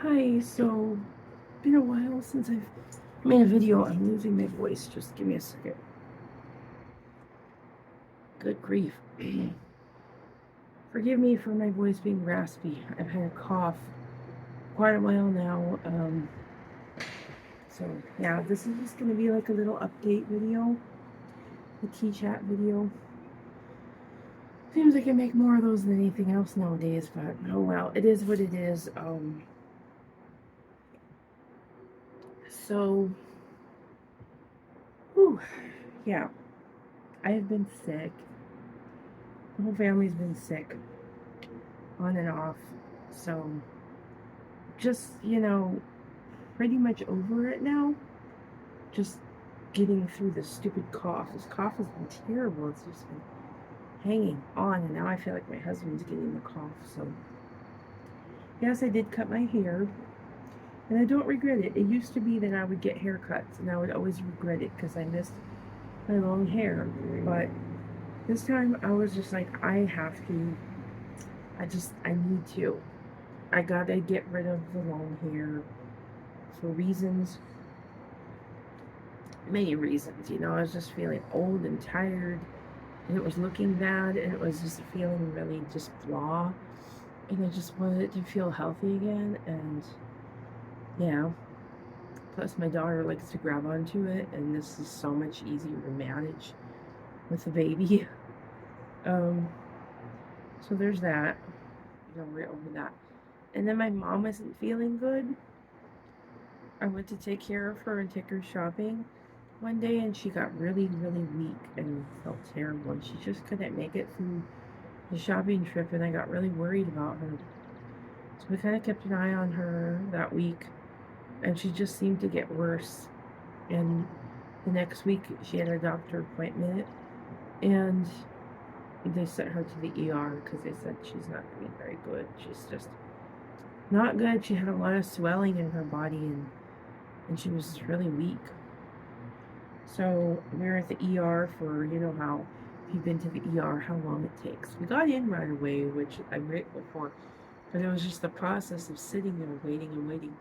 Hi, so been a while since I've made a video. I'm losing my voice. Just give me a second. Good grief. Forgive me for my voice being raspy. I've had a cough quite a while now. So yeah, this is just gonna be like a little update video, a tea chat video. Seems like I make more of those than anything else nowadays, but oh well, it is what it is. So, whew, yeah, I have been sick. The whole family's been sick, on and off. So, just, pretty much over it now. Just getting through this stupid cough. This cough has been terrible. It's just been hanging on, and now I feel like my husband's getting the cough. So, yes, I did cut my hair, and I don't regret it. It used to be that I would get haircuts, and I would always regret it because I missed my long hair. But this time I was just like, I have to. I need to. I gotta get rid of the long hair for reasons, many reasons. I was just feeling old and tired, and it was looking bad, and it was just feeling really just blah. And I just wanted to feel healthy again. And yeah, plus my daughter likes to grab onto it, and this is so much easier to manage with the baby. Um, so there's that. We're over that. And then my mom isn't feeling good. I went to take care of her and take her shopping one day, and she got really, really weak and felt terrible, and she just couldn't make it through the shopping trip, and I got really worried about her. So we kind of kept an eye on her that week, and she just seemed to get worse. And the next week, she had a doctor appointment, and they sent her to the ER because they said she's not doing very good. She's just not good. She had a lot of swelling in her body, and she was just really weak. So we were at the ER for, how if you've been to the ER, how long it takes. We got in right away, which I'm grateful for, but it was just the process of sitting there waiting and waiting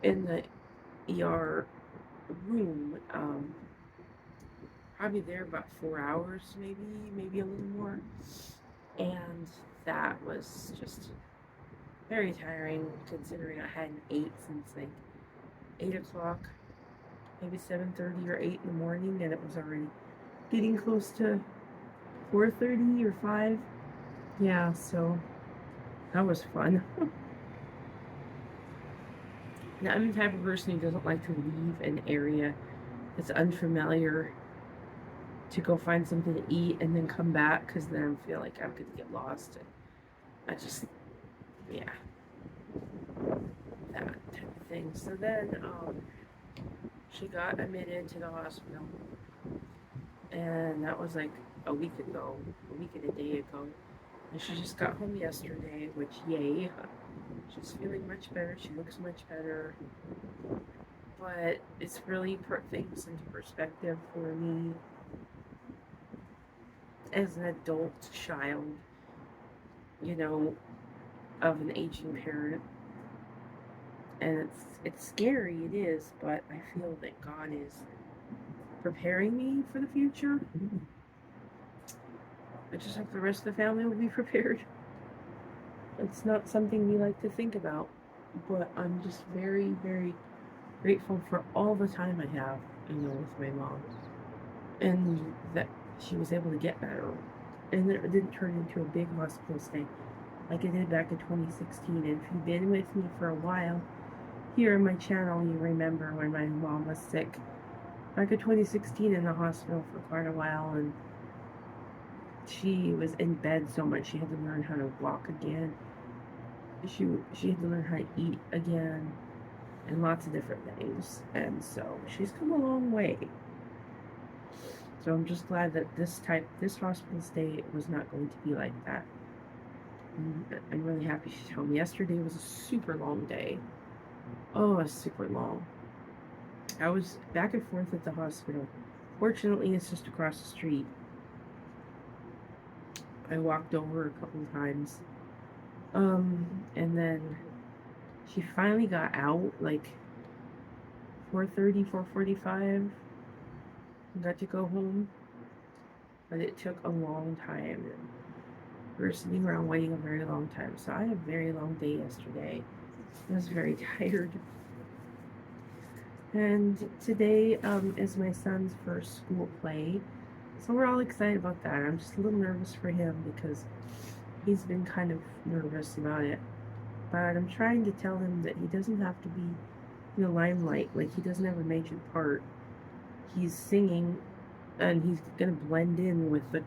in the ER room. Probably there about 4 hours, maybe a little more, and that was just very tiring considering I hadn't ate since like 8 o'clock, maybe 7:30 or 8 in the morning, and it was already getting close to 4:30 or 5. Yeah, so that was fun. Now, I'm the type of person who doesn't like to leave an area that's unfamiliar to go find something to eat and then come back because then I feel like I'm going to get lost. And I just, yeah, that type of thing. So then she got admitted to the hospital, and that was like a week ago, a week and a day ago. And she just got home yesterday, which, yay. She's feeling much better. She looks much better. But it's really put things into perspective for me as an adult child, you know, of an aging parent. And it's scary, it is, but I feel that God is preparing me for the future. I just hope the rest of the family will be prepared. It's not something we like to think about, but I'm just very, very grateful for all the time I have, with my mom, and that she was able to get better, and that it didn't turn into a big hospital stay like it did back in 2016. And if you've been with me for a while here in my channel, you remember when my mom was sick back in 2016 in the hospital for quite a while, and she was in bed so much she had to learn how to walk again. She had to learn how to eat again, and lots of different things. And so she's come a long way. So I'm just glad that this hospital stay was not going to be like that. I'm really happy she's home. Yesterday was a super long day. Oh, it was super long. I was back and forth at the hospital. Fortunately, it's just across the street. I walked over a couple of times. And then She finally got out like 4:30, 4:45, and got to go home, but it took a long time. And we were sitting around waiting a very long time. So I had a very long day yesterday. I was very tired. And today is my son's first school play. So we're all excited about that. I'm just a little nervous for him because he's been kind of nervous about it. But I'm trying to tell him that he doesn't have to be in the limelight. Like, he doesn't have a major part. He's singing and he's going to blend in with the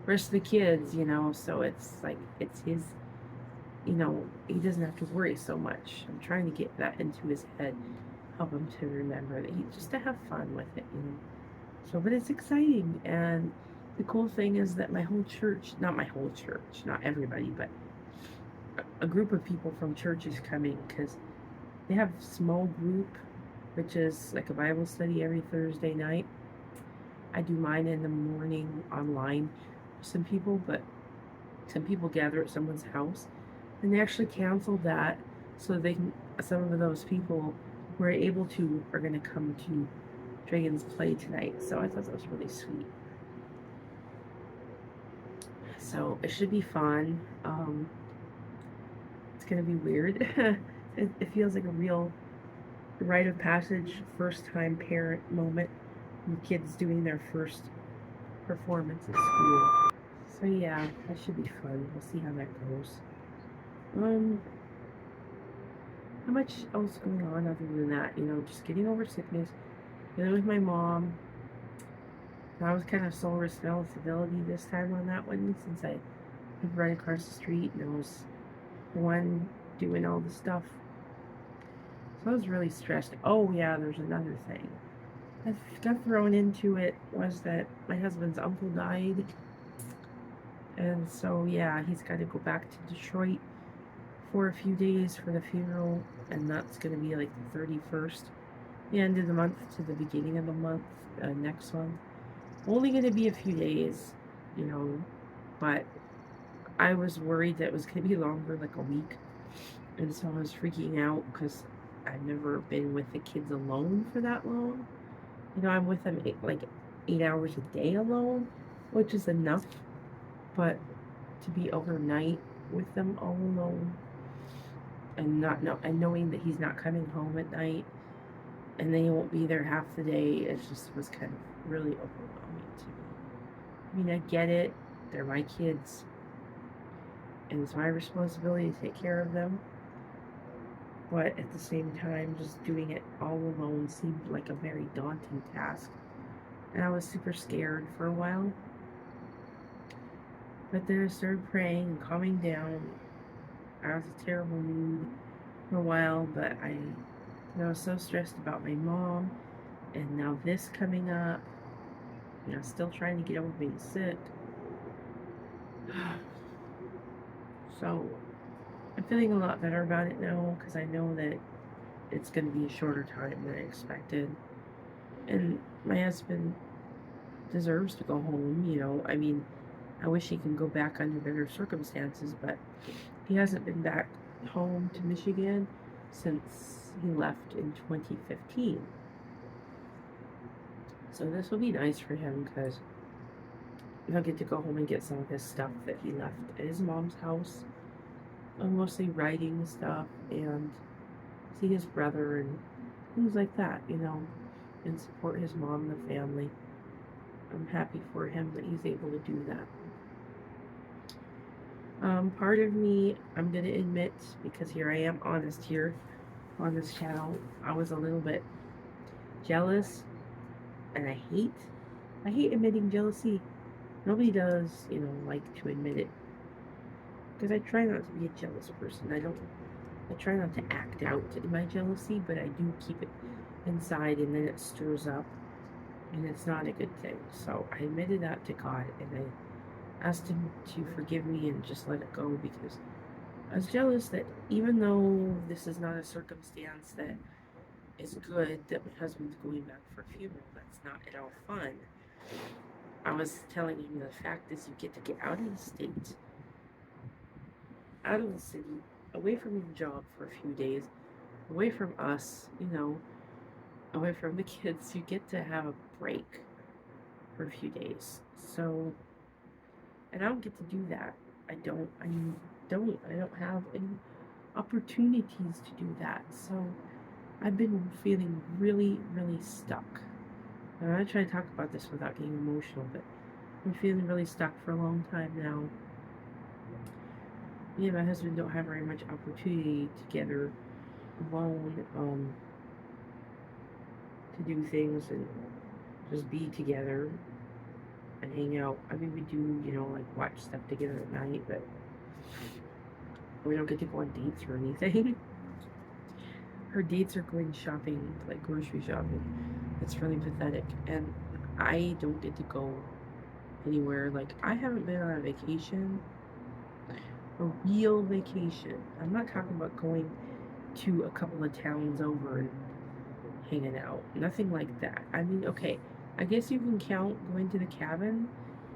rest of the kids, So it's like, it's his, he doesn't have to worry so much. I'm trying to get that into his head, help him to remember that he just to have fun with it. So, but it's exciting. And the cool thing is that my whole church, not my whole church, not everybody, but a group of people from church is coming because they have small group, which is like a Bible study every Thursday night. I do mine in the morning online with some people, but some people gather at someone's house. And they actually canceled that so they can, some of those people who are able to are going to come to Dragon's Play tonight. So I thought that was really sweet. So it should be fun. It's going to be weird. It feels like a real rite of passage, first time parent moment. And kids doing their first performance at school. So yeah, that should be fun. We'll see how that goes. How much else going on other than that? Just getting over sickness, dealing with my mom. That was kind of sole responsibility this time on that one since I live right across the street and I was the one doing all the stuff. So I was really stressed. Oh yeah, there's another thing. I got thrown into it was that my husband's uncle died. And so yeah, he's got to go back to Detroit for a few days for the funeral, and that's going to be like the 31st, the end of the month to the beginning of the month, next month. Only going to be a few days, but I was worried that it was going to be longer, like a week, and so I was freaking out because I've never been with the kids alone for that long. I'm with them like 8 hours a day alone, which is enough, but to be overnight with them all alone and and knowing that he's not coming home at night and they won't be there half the day, it just was kind of really overwhelming to me. I mean, I get it, they're my kids and it's my responsibility to take care of them, but at the same time, just doing it all alone seemed like a very daunting task, and I was super scared for a while. But then I started praying and calming down. I was in a terrible mood for a while, but I was so stressed about my mom, and now this coming up, still trying to get over being sick. So I'm feeling a lot better about it now because I know that it's going to be a shorter time than I expected. And my husband deserves to go home. I mean, I wish he can go back under better circumstances, but he hasn't been back home to Michigan since he left in 2015. So this will be nice for him because he'll get to go home and get some of his stuff that he left at his mom's house. Mostly writing stuff and see his brother and things like that, and support his mom and the family. I'm happy for him that he's able to do that. Part of me, I'm going to admit, because here I am honest here on this channel, I was a little bit jealous, and I hate admitting jealousy. Nobody does, like to admit it. Because I try not to be a jealous person. I try not to act out in my jealousy, but I do keep it inside and then it stirs up and it's not a good thing. So I admitted that to God and I asked him to forgive me and just let it go because I was jealous that even though this is not a circumstance that is good, that my husband's going back for a funeral, that's not at all fun. I was telling him the fact is you get to get out of the state, out of the city, away from your job for a few days, away from us, away from the kids. You get to have a break for a few days. So, and I don't get to do that. I don't. I don't have any opportunities to do that. So I've been feeling really, really stuck. And I try to talk about this without getting emotional, but I'm feeling really stuck for a long time now. Me and my husband don't have very much opportunity together alone to do things and just be together and hang out. I mean, we do, like watch stuff together at night, but we don't get to go on dates or anything. Her dates are going shopping, like grocery shopping. It's really pathetic. And I don't get to go anywhere. Like, I haven't been on a vacation, a real vacation. I'm not talking about going to a couple of towns over and hanging out. Nothing like that. I mean, okay, I guess you can count going to the cabin,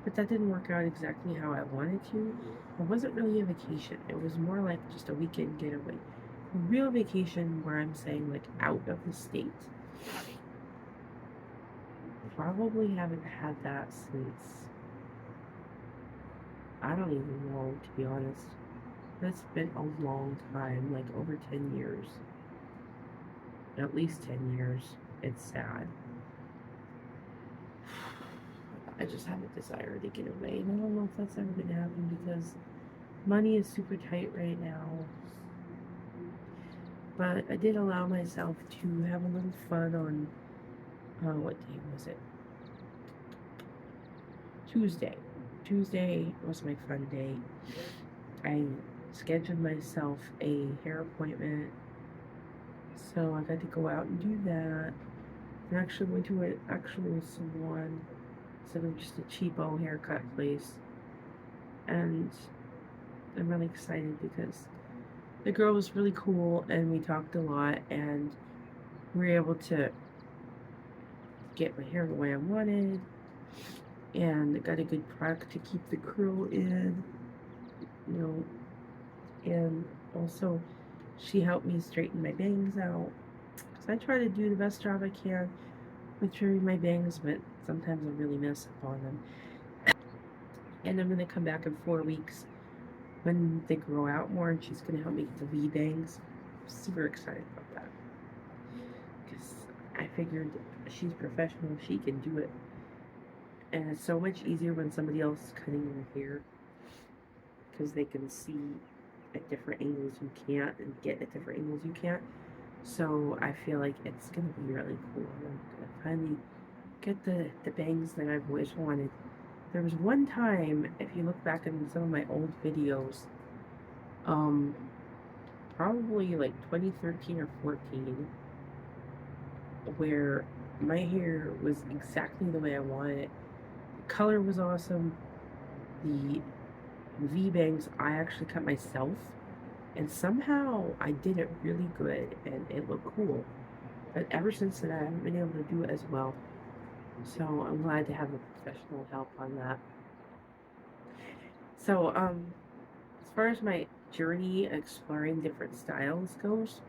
but that didn't work out exactly how I wanted to. It wasn't really a vacation. It was more like just a weekend getaway. A real vacation where I'm saying, like, out of the state. Probably haven't had that since, I don't even know, to be honest. That's been a long time, like over 10 years. At least 10 years. It's sad. I just have a desire to get away, and I don't know if that's ever going to happen because money is super tight right now. But I did allow myself to have a little fun on, what day was it? Tuesday. Tuesday was my fun day. I scheduled myself a hair appointment, so I got to go out and do that. I actually went to an actual salon instead of just a cheapo haircut place, and I'm really excited because the girl was really cool and we talked a lot and we were able to get my hair the way I wanted, and I got a good product to keep the curl in, and also she helped me straighten my bangs out because I try to do the best job I can with trimming my bangs, but sometimes I really mess up on them. And I'm going to come back in 4 weeks when they grow out more, and she's going to help me get the V bangs. I'm super excited about that because I figured she's professional, she can do it. And it's so much easier when somebody else is cutting your hair because they can see at different angles you can't and get at different angles you can't. So I feel like it's going to be really cool. I'm going to finally get the bangs that I've always wanted. There was one time, if you look back in some of my old videos, probably like 2013 or 14, where my hair was exactly the way I wanted it. The color was awesome. The V bangs I actually cut myself, and somehow I did it really good and it looked cool. But ever since then, I haven't been able to do it as well. So I'm glad to have a professional help on that. So, as far as my journey exploring different styles goes,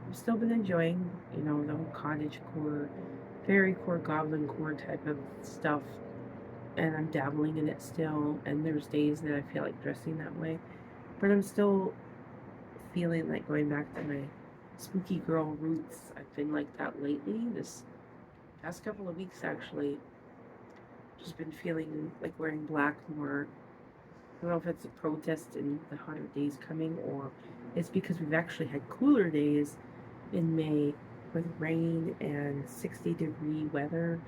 I've still been enjoying, the whole cottage core, fairy core, goblin core type of stuff. And I'm dabbling in it still. And there's days that I feel like dressing that way. But I'm still feeling like going back to my spooky girl roots. I've been like that lately. This past couple of weeks, actually, just been feeling like wearing black more. I don't know if it's a protest in the hotter days coming, or it's because we've actually had cooler days in May with rain and 60-degree weather,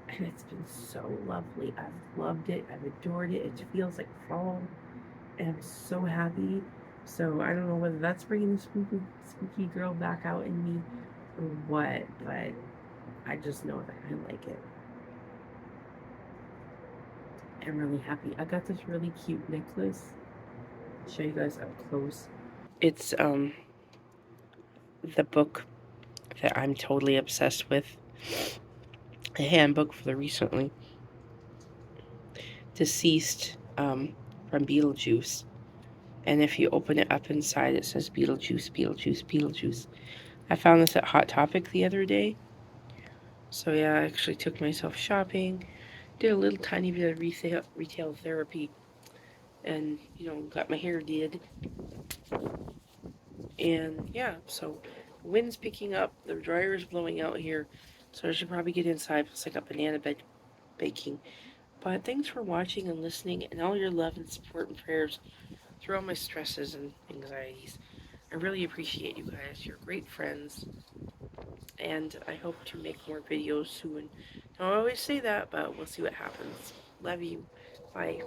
and it's been so lovely. I've loved it. I've adored it. It feels like fall, and I'm so happy. So I don't know whether that's bringing the spooky girl back out in me or what, but I just know that I like it. I'm really happy. I got this really cute necklace. I'll show you guys up close. It's the book that I'm totally obsessed with. A handbook for the recently deceased from Beetlejuice. And if you open it up inside, it says Beetlejuice, Beetlejuice, Beetlejuice. I found this at Hot Topic the other day. So yeah, I actually took myself shopping, did a little tiny bit of retail therapy, and got my hair did. And yeah, so wind's picking up, the dryer is blowing out here, so I should probably get inside. Plus I got banana baking. But thanks for watching and listening, and all your love and support and prayers through all my stresses and anxieties. I really appreciate you guys. You're great friends, and I hope to make more videos soon. I don't always say that, but we'll see what happens. Love you. Bye.